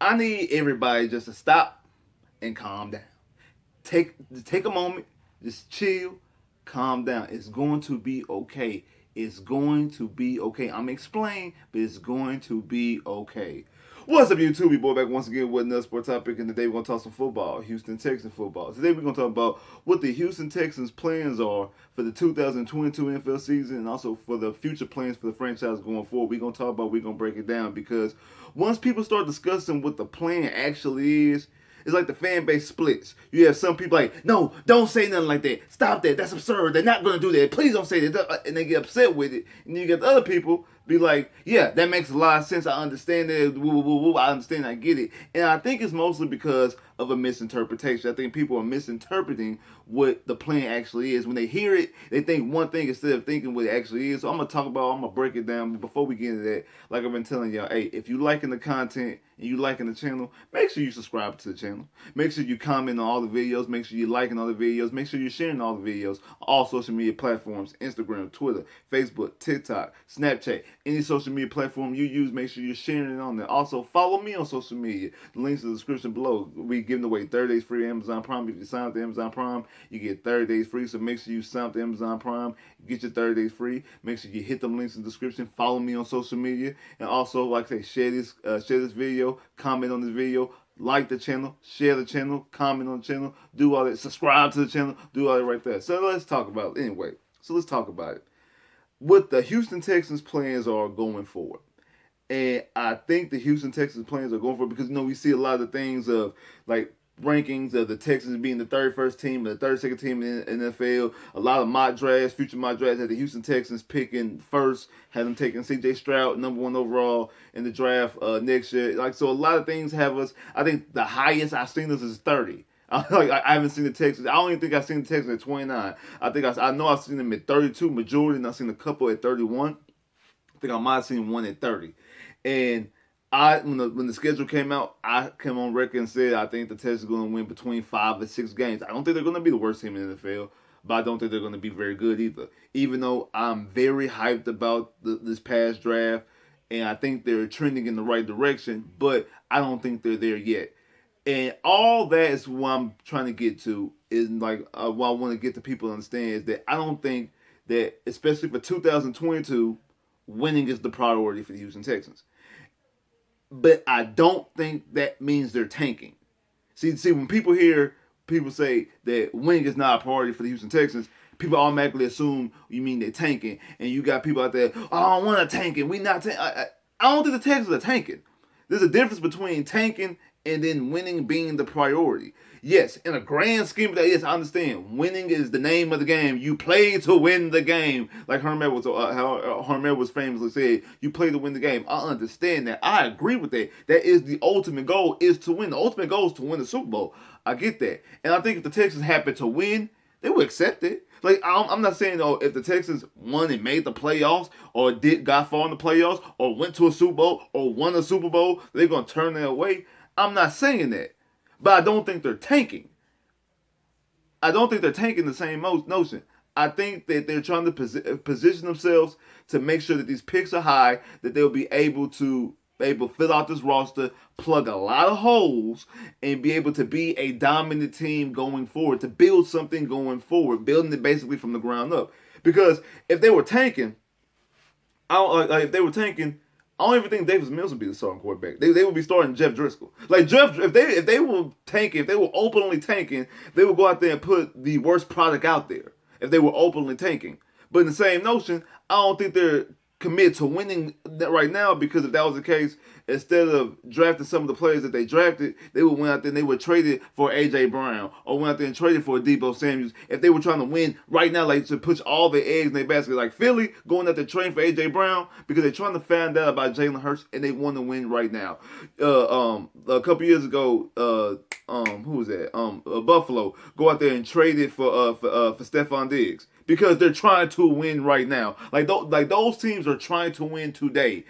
I need everybody just to stop and calm down. Take a moment, just chill, calm down. It's going to be okay. It's going to be okay. I'm explaining, but it's going to be okay. What's up, YouTube? We boy back once again with another sport topic, and today we're going to talk some football, Houston Texans football. Today we're going to talk about what the Houston Texans plans are for the 2022 NFL season, and also for the future plans for the franchise going forward. We're going to talk about, we're going to break it down, because once people start discussing what the plan actually is, it's like the fan base splits. You have some people like, no, don't say nothing like that. Stop that. That's absurd. They're not going to do that. Please don't say that. And they get upset with it. And you get the other people be like, yeah, that makes a lot of sense. I understand that. Woo, woo, woo. I understand. I get it. And I think it's mostly because of a misinterpretation. I think people are misinterpreting what the plan actually is. When they hear it, they think one thing instead of thinking what it actually is. So I'm going to break it down. But before we get into that, like I've been telling y'all, hey, if you liking the content and you liking the channel, make sure you subscribe to the channel. Make sure you comment on all the videos. Make sure you're liking all the videos. Make sure you're sharing all the videos. All social media platforms, Instagram, Twitter, Facebook, TikTok, Snapchat, any social media platform you use, make sure you're sharing it on there. Also, follow me on social media. The links in the description below. We're giving away 30 days free Amazon Prime. If you sign up to Amazon Prime, you get 30 days free. So make sure you sign up to Amazon Prime. Get your 30 days free. Make sure you hit them links in the description. Follow me on social media. And also, like I say, share this video, comment on this video, like the channel, share the channel, comment on the channel, do all that, subscribe to the channel, do all that right there. So let's talk about it. Anyway, so let's talk about it. What the Houston Texans plans are going forward. And I think the Houston Texans plans are going forward because, we see a lot of the things of, like, rankings of the Texans being the 31st team or the 32nd team in the NFL. A lot of mock drafts, future mock drafts, had the Houston Texans picking first, had them taking C.J. Stroud, #1 overall in the draft next year. Like, so a lot of things have us. I think the highest I've seen us is 30. I haven't seen the Texans. I don't even think I've seen the Texans at 29. I know I've seen them at 32 majority, and I've seen a couple at 31. I think I might have seen one at 30. And when the schedule came out, I came on record and said I think the Texans are going to win between 5 and 6 games. I don't think they're going to be the worst team in the NFL, but I don't think they're going to be very good either. Even though I'm very hyped about this past draft, and I think they're trending in the right direction, but I don't think they're there yet. And all that is what I'm trying to get to, is like what I want to get to people to understand is that I don't think that, especially for 2022, winning is the priority for the Houston Texans. But I don't think that means they're tanking. See, when people hear people say that winning is not a priority for the Houston Texans, people automatically assume you mean they're tanking. And you got people out there, oh, I don't want to tank it. We not tanking. I don't think the Texans are tanking. There's a difference between tanking and then winning being the priority. Yes, in a grand scheme of that, yes, I understand. Winning is the name of the game. You play to win the game. Like Hermel was famously said, you play to win the game. I understand that. I agree with that. That is the ultimate goal, is to win. The ultimate goal is to win the Super Bowl. I get that. And I think if the Texans happen to win, they will accept it. Like, I'm not saying, if the Texans won and made the playoffs, or got far in the playoffs, or went to a Super Bowl, or won a Super Bowl, they're going to turn that away. I'm not saying that. But I don't think they're tanking. I don't think they're tanking the same notion. I think that they're trying to position themselves to make sure that these picks are high, that they'll be able to fill out this roster, plug a lot of holes, and be able to be a dominant team going forward, to build something going forward, building it basically from the ground up. Because if they were tanking, I don't even think Davis Mills would be the starting quarterback. They would be starting Jeff Driscoll. Like if they were tanking, if they were openly tanking, they would go out there and put the worst product out there. If they were openly tanking, but in the same notion, I don't think they're committed to winning right now, because if that was the case, instead of drafting some of the players that they drafted, they would went out there and they would trade it for A.J. Brown, or went out there and traded for Deebo Samuels. If they were trying to win right now, like to push all their eggs in their basket, like Philly going out there trading for A.J. Brown because they're trying to find out about Jalen Hurts and they want to win right now. A couple years ago, who was that? Buffalo go out there and trade it for Stephon Diggs, because they're trying to win right now. Like those teams are trying to win today.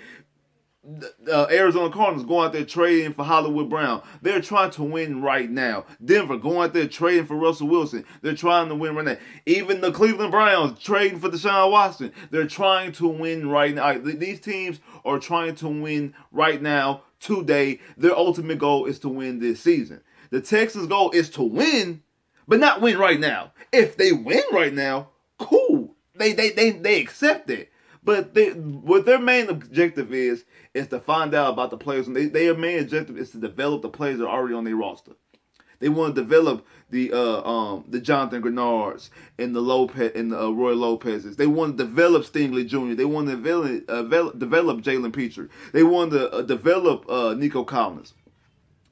Arizona Cardinals going out there trading for Hollywood Brown. They're trying to win right now. Denver going out there trading for Russell Wilson. They're trying to win right now. Even the Cleveland Browns trading for Deshaun Watson. They're trying to win right now. These teams are trying to win right now, today. Their ultimate goal is to win this season. The Texans' goal is to win, but not win right now. If they win right now, cool. They accept it. But what their main objective is to find out about the players. And their main objective is to develop the players that are already on their roster. They want to develop the Jonathan Grenards and the Lopez and the Roy Lopez's. They want to develop Stingley Jr. They want to develop Jalen Petrie. They want to develop Nico Collins.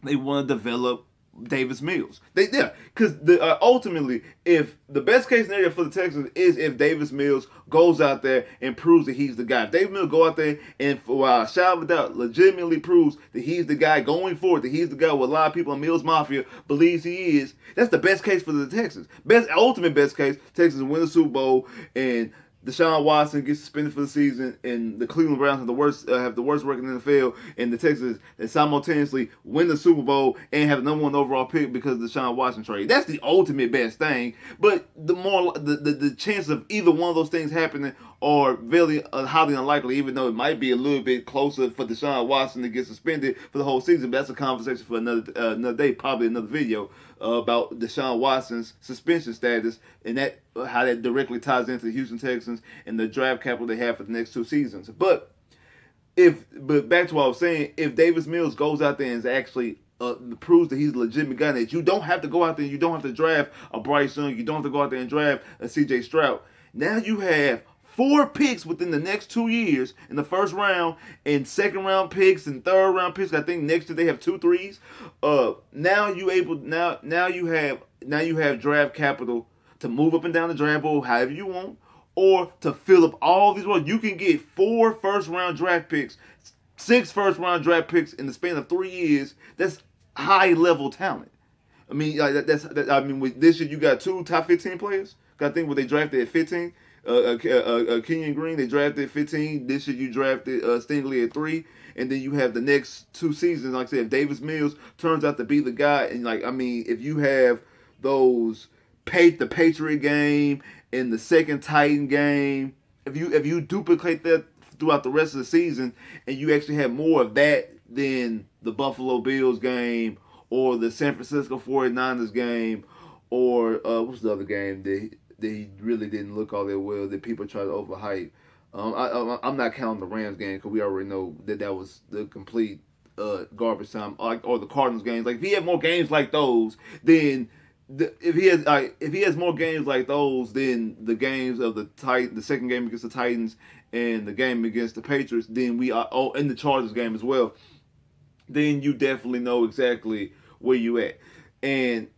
They want to develop Davis Mills. Because ultimately, if the best case scenario for the Texans is if Davis Mills goes out there and proves that he's the guy. If Davis Mills go out there and for a shadow of a doubt legitimately proves that he's the guy going forward, that he's the guy what a lot of people in Mills Mafia believes he is, that's the best case for the Texans. Ultimate best case, Texans win the Super Bowl and Deshaun Watson gets suspended for the season, and the Cleveland Browns have the worst record in the NFL, and the Texans simultaneously win the Super Bowl and have the #1 overall pick because of the Deshaun Watson trade. That's the ultimate best thing. But the chance of either one of those things happening are very highly unlikely, even though it might be a little bit closer for Deshaun Watson to get suspended for the whole season. But that's a conversation for another day, probably another video about Deshaun Watson's suspension status and how that directly ties into the Houston Texans and the draft capital they have for the next 2 seasons. But back to what I was saying, if Davis Mills goes out there and actually proves that he's a legitimate guy, that you don't have to go out there, you don't have to draft a Bryce Young, you don't have to go out there and draft a C.J. Stroud. Now you have 4 picks within the next 2 years in the first round, and second round picks and third round picks. I think next year they have 2 threes. Now you have draft capital to move up and down the draft board however you want, or to fill up all these roles. You can get 4 first round draft picks, 6 first round draft picks in the span of 3 years. That's high level talent. I mean, with this year you got 2 top 15 players. I think what they drafted at 15. Kenyon Green, they drafted at 15. This year you drafted Stingley at 3. And then you have the next 2 seasons, like I said, if Davis Mills turns out to be the guy, and if you have those the Patriot game and the second Titan game, if you duplicate that throughout the rest of the season, and you actually have more of that than the Buffalo Bills game or the San Francisco 49ers game, or what's the other game they really didn't look all that well that people try to overhype. I'm not counting the Rams game because we already know that was the complete garbage time. Or the Cardinals games. Like if he had more games like those, then if he has more games like those than the games of the second game against the Titans and the game against the Patriots, then in the Chargers game as well, then you definitely know exactly where you at. And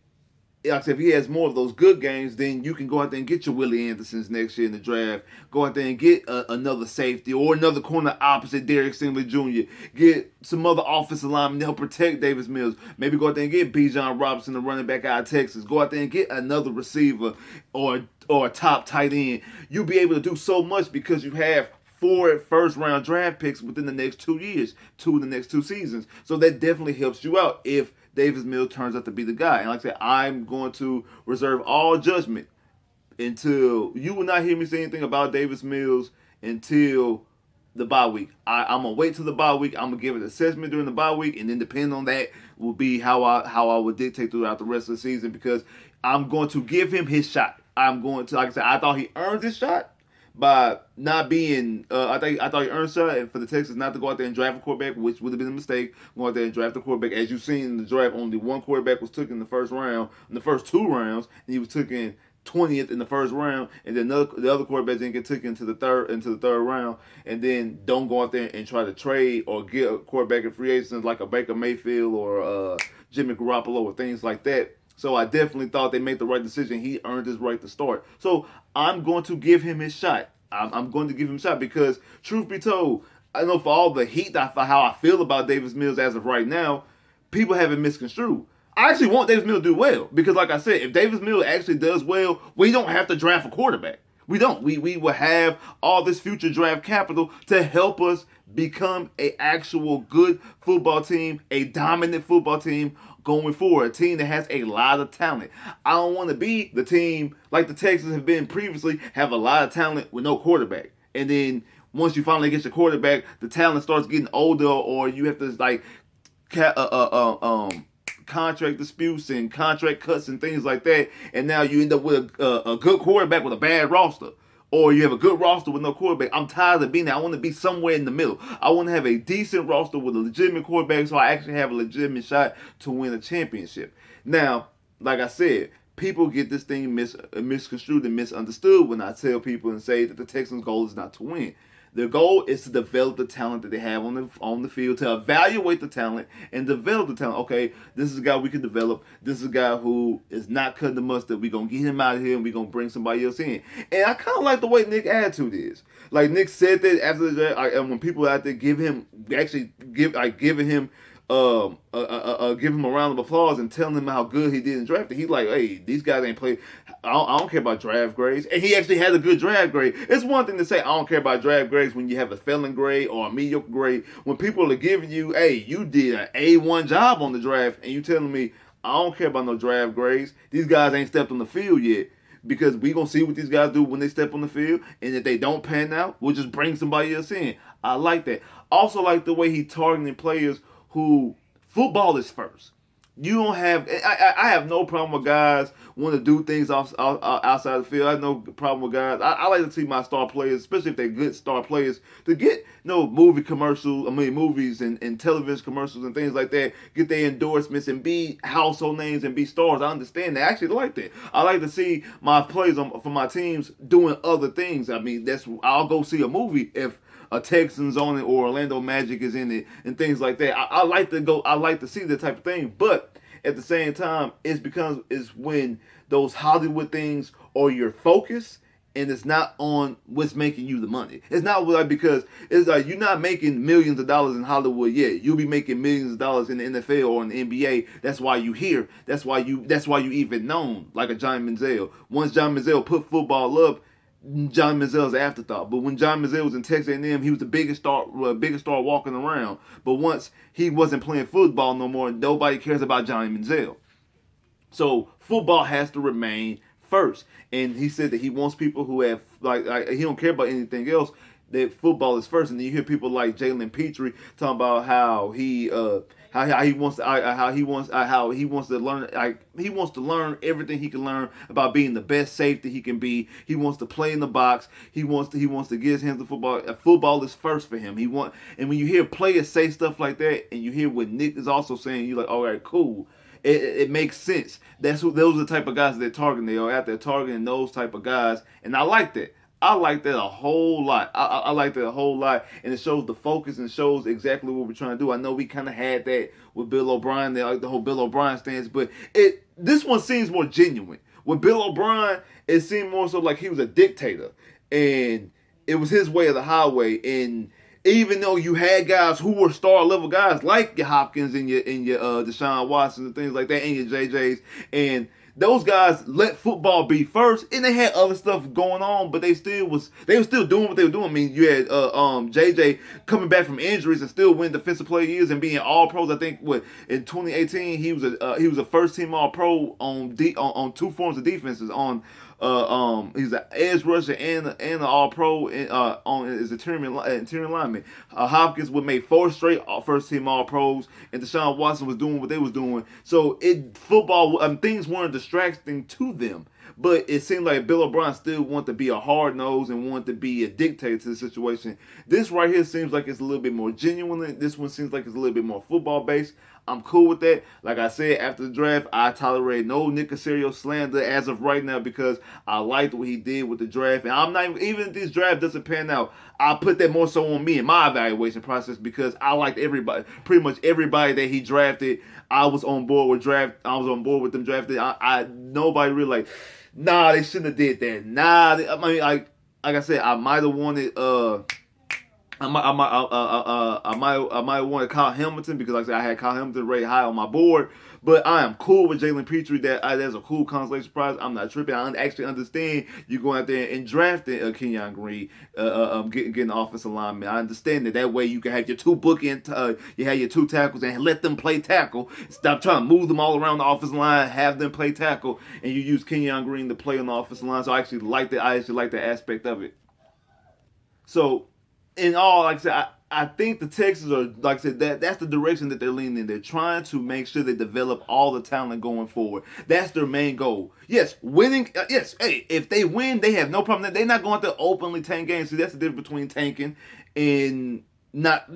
like I said, if he has more of those good games, then you can go out there and get your Willie Andersons next year in the draft. Go out there and get another safety or another corner opposite Derek Stingley Jr. Get some other offensive linemen to help protect Davis Mills. Maybe go out there and get Bijan Robinson, the running back out of Texas. Go out there and get another receiver or a top tight end. You'll be able to do so much because you have 4 first-round draft picks within the next 2 years, 2 in the next 2 seasons. So that definitely helps you out if Davis Mills turns out to be the guy. And like I said, I'm going to reserve all judgment until you will not hear me say anything about Davis Mills until the bye week. I'm going to wait till the bye week. I'm going to give an assessment during the bye week, and then depending on that will be how I would dictate throughout the rest of the season, because I'm going to give him his shot. I'm going to, like I said, I thought he earned his shot by not being, I thought he earned a shot for the Texans not to go out there and draft a quarterback, which would have been a mistake. Go out there and draft a quarterback. As you've seen in the draft, only 1 quarterback was taken in the first round, in the first 2 rounds, and he was taken 20th in the first round, and then the other quarterbacks didn't get taken into the third round. And then don't go out there and try to trade or get a quarterback in free agents like a Baker Mayfield or Jimmy Garoppolo or things like that. So I definitely thought they made the right decision. He earned his right to start. So I'm going to give him his shot. I'm going to give him a shot because, truth be told, I know for all the heat, for how I feel about Davis Mills as of right now, people have it misconstrued. I actually want Davis Mills to do well because, like I said, if Davis Mills actually does well, we don't have to draft a quarterback. We don't. We will have all this future draft capital to help us become a actual good football team, a dominant football team going forward, a team that has a lot of talent. I don't want to be the team like the Texans have been previously, have a lot of talent with no quarterback. And then once you finally get your quarterback, the talent starts getting older, or you have to like contract disputes and contract cuts and things like that, and now you end up with a good quarterback with a bad roster, or you have a good roster with no quarterback. I'm tired of being there. I want to be somewhere in the middle. I want to have a decent roster with a legitimate quarterback, so I actually have a legitimate shot to win a championship. Now, like I said, people get this thing misconstrued and misunderstood when I tell people and say that the Texans' goal is not to win. Their goal is to develop the talent that they have on the field, to evaluate the talent and develop the talent. Okay, this is a guy we can develop. This is a guy who is not cutting the mustard. We're going to get him out of here and we're going to bring somebody else in. And I kind of like the way Nick's attitude is. Like Nick said that after the draft, and when people out there giving him give him a round of applause and telling him how good he did in draft, he's like, hey, these guys ain't played. I don't care about draft grades. And he actually had a good draft grade. It's one thing to say, I don't care about draft grades when you have a failing grade or a mediocre grade. When people are giving you, hey, you did an A1 job on the draft, and you telling me, I don't care about no draft grades. These guys ain't stepped on the field yet. Because we going to see what these guys do when they step on the field. And if they don't pan out, we'll just bring somebody else in. I like that. Also like the way he targeting players who football is first. You don't have. I have no problem with guys want to do things outside the field. I have no problem with guys. I like to see my star players, especially if they're good star players, to get movies and television commercials and things like that. Get their endorsements and be household names and be stars. I understand that. I actually like that. I like to see my players for my teams doing other things. I mean, I'll go see a movie if a Texans on it or Orlando Magic is in it and things like that. I like to see that type of thing, but at the same time, it's when those Hollywood things are your focus and it's not on what's making you the money. It's not like, because it's like you're not making millions of dollars in Hollywood yet. You'll be making millions of dollars in the NFL or in the NBA. That's why you here. That's why you even known, like a Johnny Manziel. Once Johnny Manziel put football up, John Manziel's an afterthought. But when John Manziel was in Texas A&M, he was the biggest star walking around. But once he wasn't playing football no more, nobody cares about Johnny Manziel. So football has to remain first. And he said that he wants people who have he don't care about anything else. That football is first. And then you hear people like Jalen Petrie talking about how he wants to learn everything he can learn about being the best safety he can be. He wants to play in the box. He wants to get his hands on football. Football is first for him. And when you hear players say stuff like that, and you hear what Nick is also saying, you're like, all right, cool. It makes sense. Those are the type of guys that they're targeting. They are out there targeting those type of guys, and I like that. I like that a whole lot. I like that a whole lot, and it shows the focus and shows exactly what we're trying to do. I know we kind of had that with Bill O'Brien, the whole Bill O'Brien stance, but this one seems more genuine. With Bill O'Brien, it seemed more so like he was a dictator, and it was his way of the highway. And even though you had guys who were star level guys like your Hopkins and your Deshaun Watson and things like that, and your JJs, and those guys let football be first, and they had other stuff going on, but they were still doing what they were doing. I mean, you had JJ coming back from injuries and still winning Defensive Player of the Year and being All Pros. I think in 2018 he was a first team All Pro on two forms of defenses. He's an edge rusher and an All Pro on his interior lineman. Hopkins would make 4 straight first team All Pros, and Deshaun Watson was doing what they was doing. So football things weren't distracting to them. But it seemed like Bill O'Brien still wanted to be a hard nose and wanted to be a dictator to the situation. This right here seems like it's a little bit more genuine. This one seems like it's a little bit more football based. I'm cool with that. Like I said, after the draft, I tolerate no Nick Caserio slander as of right now because I liked what he did with the draft. And I'm not even if this draft doesn't pan out, I'll put that more so on me in my evaluation process because I liked everybody, pretty much everybody that he drafted. I was on board with them drafted. Nobody really like, nah, they shouldn't have did that. Nah, like I said, I might have wanted I might want to Kyle Hamilton because, like I said, I had Kyle Hamilton rated high on my board. But I am cool with Jalen Petrie. That's a cool consolation prize. I'm not tripping. I actually understand you going out there and drafting Kenyon Green, getting offensive lineman. I understand that way you can have your two bookend, you have your two tackles and let them play tackle. Stop trying to move them all around the offensive line, have them play tackle, and you use Kenyon Green to play on the offensive line. So I actually like that. I actually like that aspect of it. So, in all, like I said, I think the Texans are, like I said, that's the direction that they're leaning in. They're trying to make sure they develop all the talent going forward. That's their main goal. Yes, winning. Yes, hey, if they win, they have no problem. They're not going to openly tank games. See, that's the difference between tanking and not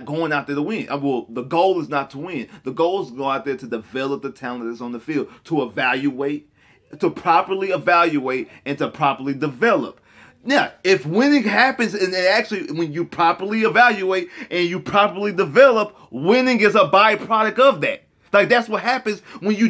going out there to win. Well, the goal is not to win. The goal is to go out there to develop the talent that's on the field, to properly evaluate, and to properly develop. Now, if winning happens and actually when you properly evaluate and you properly develop, winning is a byproduct of that. Like that's what happens when you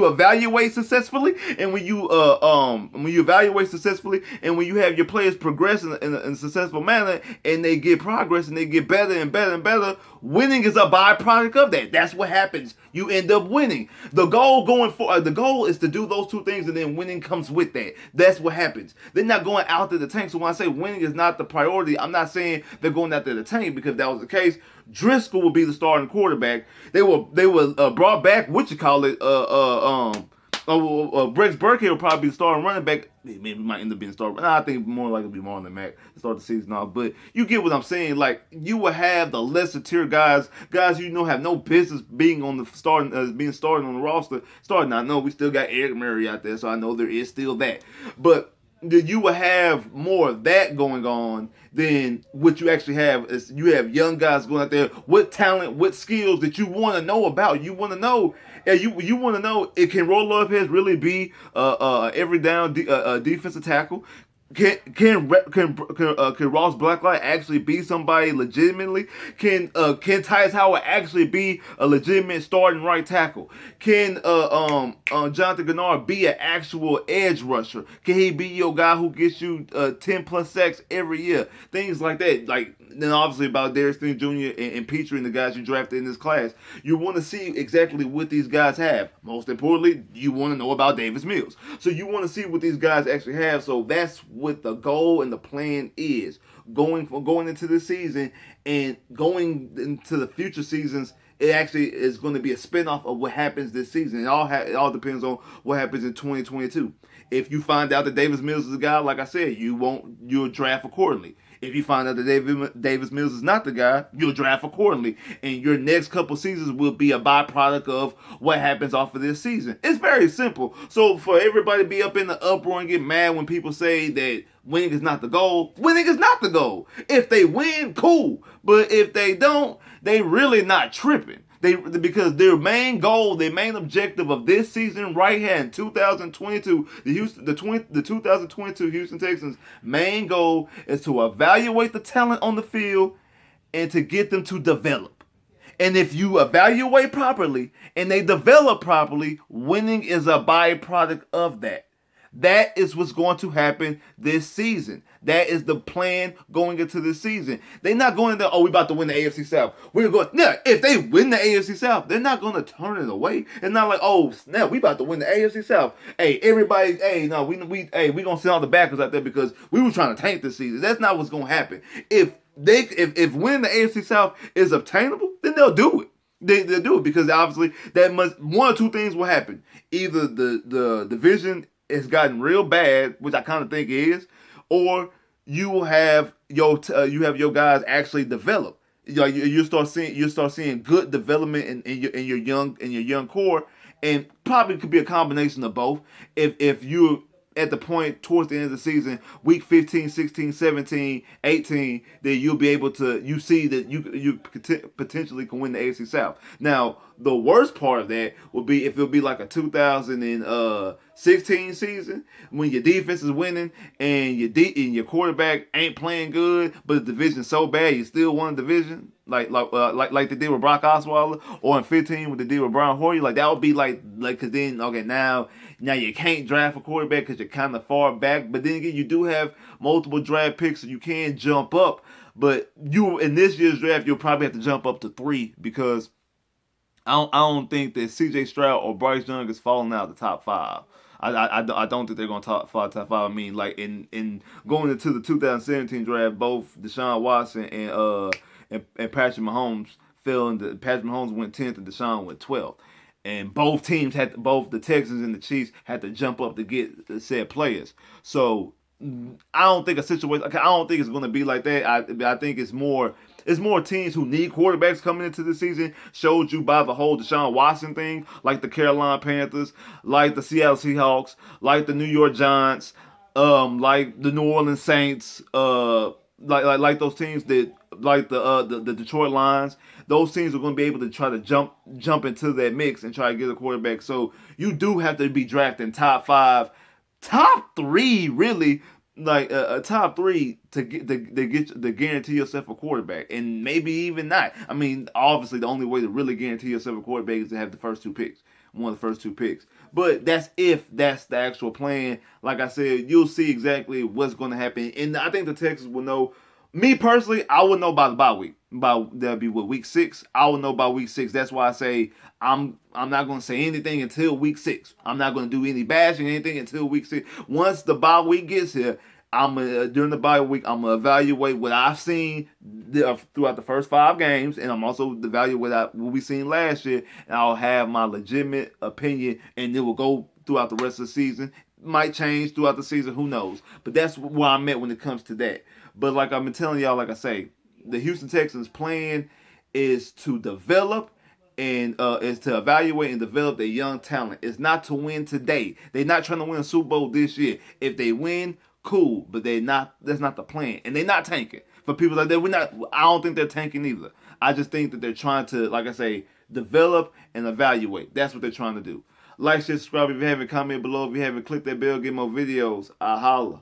evaluate successfully and when you evaluate successfully and when you have your players progress in a successful manner and they get progress and they get better and better and better. Winning is a byproduct of that. That's what happens. You end up winning. The goal is to do those two things and then winning comes with that. That's what happens. They're not going out to the tank. So when I say winning is not the priority, I'm not saying they're going out to the tank because if that was the case, Driscoll would be the starting quarterback. They were brought back. What you call it? Brex Burkhead will probably be the starting running back. Maybe might end up being the starter. I think more likely be Marlon Mack to start the season off. But you get what I'm saying. Like you will have the lesser tier guys you know have no business being on the starting on the roster. Starting. I know we still got Eric Murray out there, so I know there is still that. But you will have more of that going on than what you actually have. Is you have young guys going out there with talent, with skills that you want to know about. You want to know. You want to know, can Roy Lopez really be every down defensive tackle? Can Ross Blacklight actually be somebody legitimately? Can Tyus Howard actually be a legitimate starting right tackle? Can Jonathan Gennard be an actual edge rusher? Can he be your guy who gets you 10 plus sacks every year? Things like that. Like then obviously about Darius Steen Jr. and Petrie and the guys you drafted in this class. You want to see exactly what these guys have. Most importantly, you want to know about Davis Mills. So you want to see what these guys actually have. So that's what the goal and the plan is going into the season and going into the future seasons. It actually is going to be a spinoff of what happens this season. It all depends on what happens in 2022. If you find out that Davis Mills is a guy, like I said, you'll draft accordingly. If you find out that Davis Mills is not the guy, you'll draft accordingly. And your next couple seasons will be a byproduct of what happens off of this season. It's very simple. So for everybody to be up in the uproar and get mad when people say that winning is not the goal, winning is not the goal. If they win, cool. But if they don't, they really not tripping. Because their main goal, their main objective of this season right here in 2022, the 2022 Houston Texans' main goal is to evaluate the talent on the field and to get them to develop. And if you evaluate properly and they develop properly, winning is a byproduct of that. That is what's going to happen this season. That is the plan going into this season. They're not going in there, we about to win the AFC South. We're going, if they win the AFC South, they're not going to turn it away. It's not like, snap, we about to win the AFC South. Hey, everybody, we going to send all the backers out there because we were trying to tank this season. That's not what's going to happen. If winning the AFC South is obtainable, then they'll do it. They'll do it because obviously one or two things will happen. Either the division has gotten real bad, which I kind of think it is, or you will have your guys actually develop. You start seeing good development in your young core, and probably could be a combination of both. If you're at the point towards the end of the season, week 15, 16, 17, 18, that you'll be able to, you see that you potentially can win the AFC South. Now, the worst part of that would be if it'll be like a 2016 season when your defense is winning and your quarterback ain't playing good, but the division's so bad you still won the division, like they did with Brock Osweiler, or in 15 what they did with Brian Hoyer. Like that would be like because then now you can't draft a quarterback because you're kind of far back, but then again you do have multiple draft picks so you can jump up. But you in this year's draft, you'll probably have to jump up to 3 because I don't think that C.J. Stroud or Bryce Young is falling out of the top 5. I don't think they're going to fall top 5. I mean, like in going into the 2017 draft, both Deshaun Watson and Patrick Mahomes fell into. Patrick Mahomes went 10th and Deshaun went 12th. And both teams both the Texans and the Chiefs had to jump up to get said players. So I don't think a situation. I don't think it's going to be like that. I think it's more teams who need quarterbacks coming into the season. Showed you by the whole Deshaun Watson thing, like the Carolina Panthers, like the Seattle Seahawks, like the New York Giants, like the New Orleans Saints, like those teams that like the Detroit Lions. Those teams are going to be able to try to jump into that mix and try to get a quarterback. So you do have to be drafting top 5, top 3, really, like a top 3 to guarantee yourself a quarterback, and maybe even not. I mean, obviously, the only way to really guarantee yourself a quarterback is to have the first 2 picks, one of the first 2 picks. But that's if that's the actual plan. Like I said, you'll see exactly what's going to happen, and I think the Texans will know. Me personally, I would know by the bye week. That'll be week 6. I will know by week 6. That's why I say I'm not going to say anything until week 6. I'm not going to do any bashing anything until week 6. Once the bye week gets here, during the bye week, I'm gonna evaluate what I've seen throughout the first 5 games, and I'm also evaluate what we seen last year, and I'll have my legitimate opinion, and it will go throughout the rest of the season. Might change throughout the season, who knows? But that's where I'm at when it comes to that. But like I've been telling y'all, like I say, the Houston Texans' plan is to develop and is to evaluate and develop their young talent. It's not to win today. They're not trying to win a Super Bowl this year. If they win, cool. But they're not. That's not the plan. And they're not tanking. For people like that, I don't think they're tanking either. I just think that they're trying to, like I say, develop and evaluate. That's what they're trying to do. Like, share, subscribe if you haven't. Comment below if you haven't. Click that bell, get more videos. I holla.